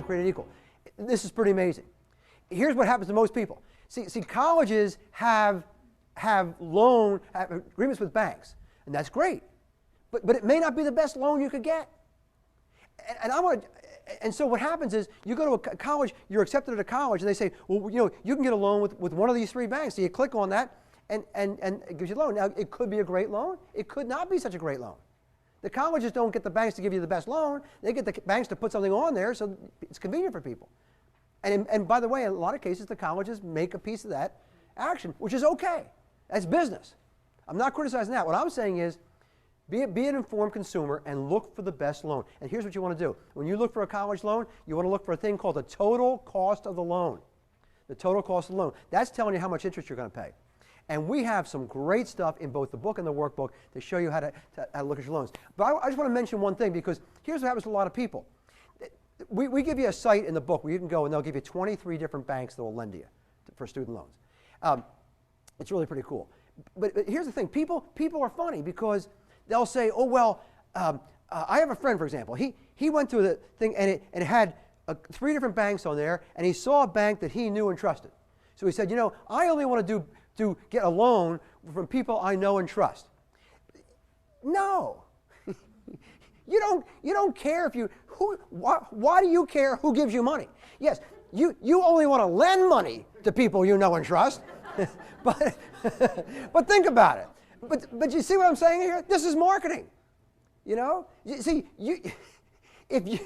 created equal. This is pretty amazing. Here's what happens to most people. See, colleges have agreements with banks, and that's great. But it may not be the best loan you could get. And so what happens is you go to a college, you're accepted at a college, and they say, well, you can get a loan with one of these 3 banks. So you click on that, and it gives you a loan. Now, it could be a great loan. It could not be such a great loan. The colleges don't get the banks to give you the best loan. They get the banks to put something on there so it's convenient for people. And by the way, in a lot of cases, the colleges make a piece of that action, which is okay. That's business. I'm not criticizing that. What I'm saying is, be an informed consumer and look for the best loan. And here's what you want to do. When you look for a college loan, you want to look for a thing called the total cost of the loan. The total cost of the loan. That's telling you how much interest you're going to pay. And we have some great stuff in both the book and the workbook to show you how to look at your loans. But I just want to mention one thing, because here's what happens to a lot of people. We give you a site in the book where you can go and they'll give you 23 different banks that will lend to you for student loans. It's really pretty cool. But here's the thing. People are funny because they'll say, oh, well, I have a friend, for example. He went to the thing, and it had 3 different banks on there, and he saw a bank that he knew and trusted. So he said, I only want to get a loan from people I know and trust. No. You don't care why do you care who gives you money? Yes, you only want to lend money to people you know and trust. but think about it. But you see what I'm saying here? This is marketing. You see, if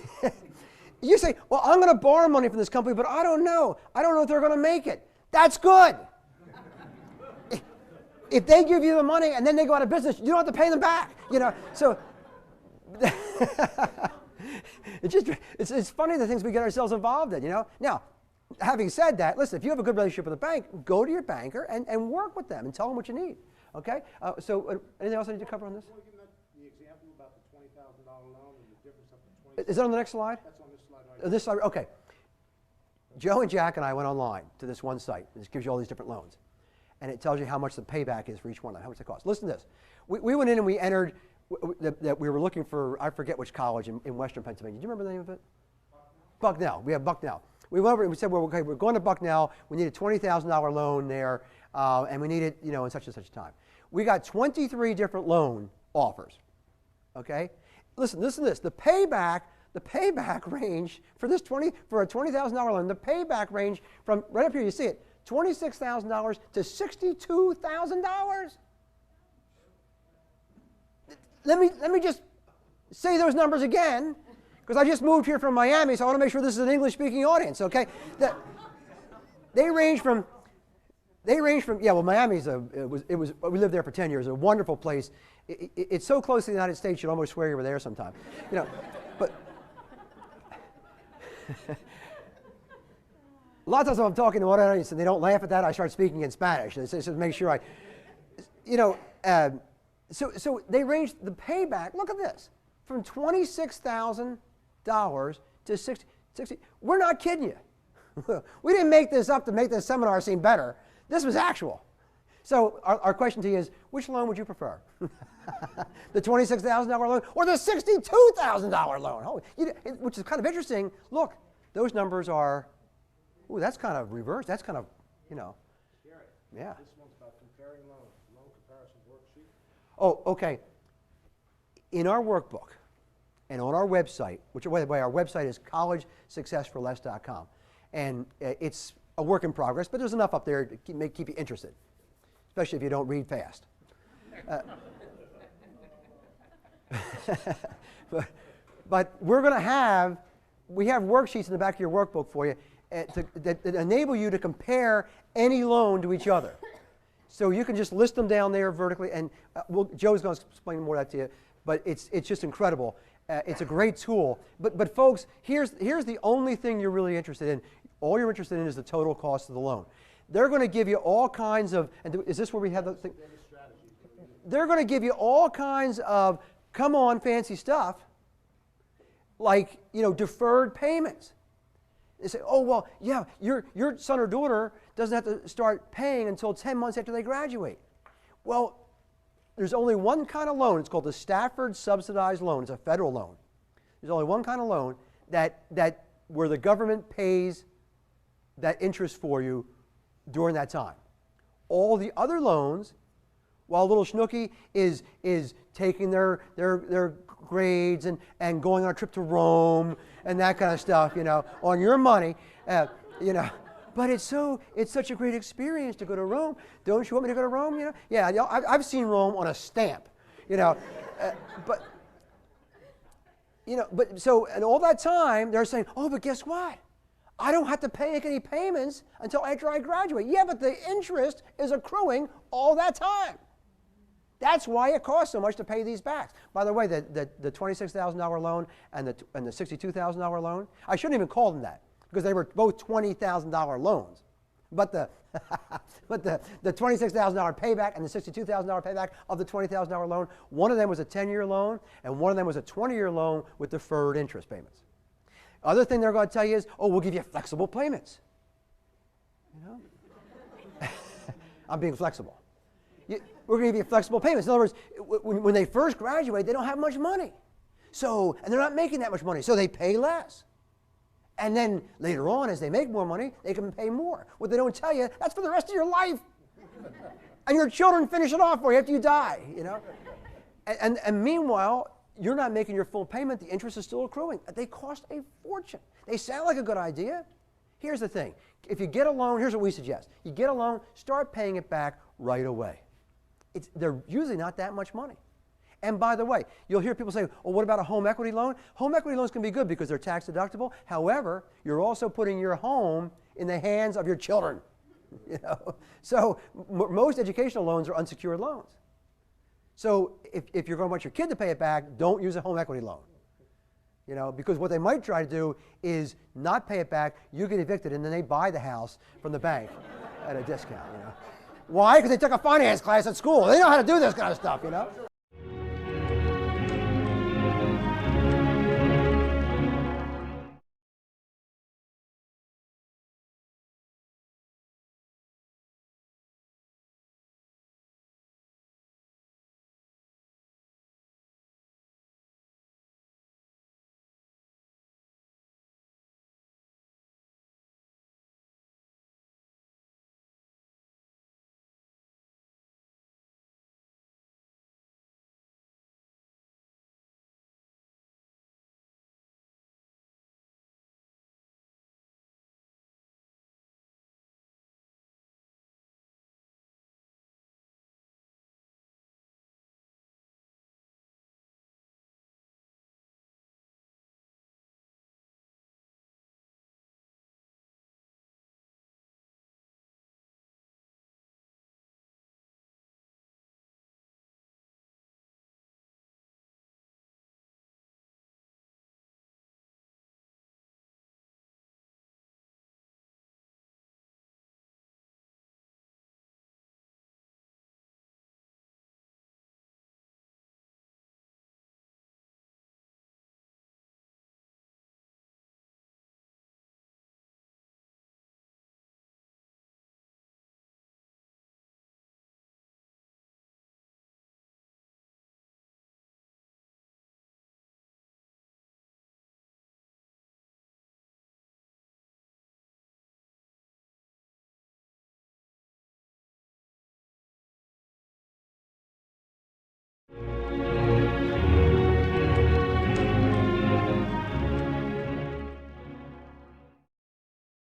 you say, well, I'm going to borrow money from this company, but I don't know if they're going to make it. That's good. If they give you the money and then they go out of business, you don't have to pay them back. So it's funny the things we get ourselves involved in. Now, having said that, listen, if you have a good relationship with a bank, go to your banker and work with them and tell them what you need. Okay? So anything else I need to cover on this? Can you give the example about the $20,000 loan and the difference of the 20? Is that on the next slide? That's on this slide right This slide, okay. Joe and Jack and I went online to this one site. This gives you all these different loans. And it tells you how much the payback is for each one of them, how much it costs. Listen to this. We went in and we entered that we were looking for, I forget which college in Western Pennsylvania. Do you remember the name of it? Bucknell. We have Bucknell. We went over and we said, well, okay, we're going to Bucknell. We need a $20,000 loan there, and we need it, in such and such a time. We got 23 different loan offers. Okay? Listen to this. The payback range for a $20,000 loan, the payback range from right up here, you see it, $26,000 to $62,000. Let me just say those numbers again, because I just moved here from Miami, so I want to make sure this is an English-speaking audience. Okay, they range from Miami's we lived there for 10 years, a wonderful place. It's so close to the United States, you'd almost swear you were there sometime. But a lot of times when I'm talking to one audience and they don't laugh at that, I start speaking in Spanish. They say, so make sure so they range the payback, look at this, from $26,000 to $60. We're not kidding you. We didn't make this up to make this seminar seem better. This was actual. So our question to you is, which loan would you prefer? The $26,000 loan or the $62,000 loan? Which is kind of interesting. Look, those numbers are, that's kind of reverse. That's kind of, Scary. Yeah. This one's about comparing loans. Loan comparison worksheet. Oh, okay. In our workbook and on our website, which, by the way, our website is collegesuccessforless.com. And it's a work in progress, but there's enough up there to keep you interested, especially if you don't read fast. But we're going to have worksheets in the back of your workbook for you that enable you to compare any loan to each other. So you can just list them down there vertically, and Joe's going to explain more of that to you, but it's just incredible. It's a great tool. But folks, here's the only thing you're really interested in. All you're interested in is the total cost of the loan. They're going to give you all kinds of, and is this where we have the thing? They're going to give you all kinds of, come on, fancy stuff, like, deferred payments. They say, oh, well, yeah, your son or daughter doesn't have to start paying until 10 months after they graduate. Well, there's only one kind of loan. It's called the Stafford Subsidized Loan. It's a federal loan. There's only one kind of loan that where the government pays that interest for you during that time. All the other loans, while little Schnooky is taking their grades and going on a trip to Rome and that kind of stuff, you know, on your money, you know. But it's such a great experience to go to Rome. Don't you want me to go to Rome? You know, yeah. You know, I've seen Rome on a stamp, you know, but you know, and all that time they're saying, oh, but guess what? I don't have to make any payments until after I graduate. Yeah, but the interest is accruing all that time. That's why it costs so much to pay these back. By the way, the $26,000 loan and the $62,000 loan, I shouldn't even call them that because they were both $20,000 loans. But the $26,000 payback and the $62,000 payback of the $20,000 loan, one of them was a 10-year loan and one of them was a 20-year loan with deferred interest payments. Other thing they're going to tell you is, oh, we'll give you flexible payments. You know? I'm being flexible. We're going to give you flexible payments. In other words, when they first graduate, they don't have much money. So, and they're not making that much money, so they pay less. And then later on, as they make more money, they can pay more. What they don't tell you, that's for the rest of your life. And your children finish it off for you after you die, you know? And meanwhile, you're not making your full payment. The interest is still accruing. They cost a fortune. They sound like a good idea. Here's the thing. If you get a loan, here's what we suggest. You get a loan, start paying it back right away. They're usually not that much money. And by the way, you'll hear people say, well, what about a home equity loan? Home equity loans can be good because they're tax deductible. However, you're also putting your home in the hands of your children. You know? So most educational loans are unsecured loans. So if you're going to want your kid to pay it back, don't use a home equity loan. You know, because what they might try to do is not pay it back, you get evicted, and then they buy the house from the bank at a discount, you know. Why? Because they took a finance class at school. They know how to do this kind of stuff, you know.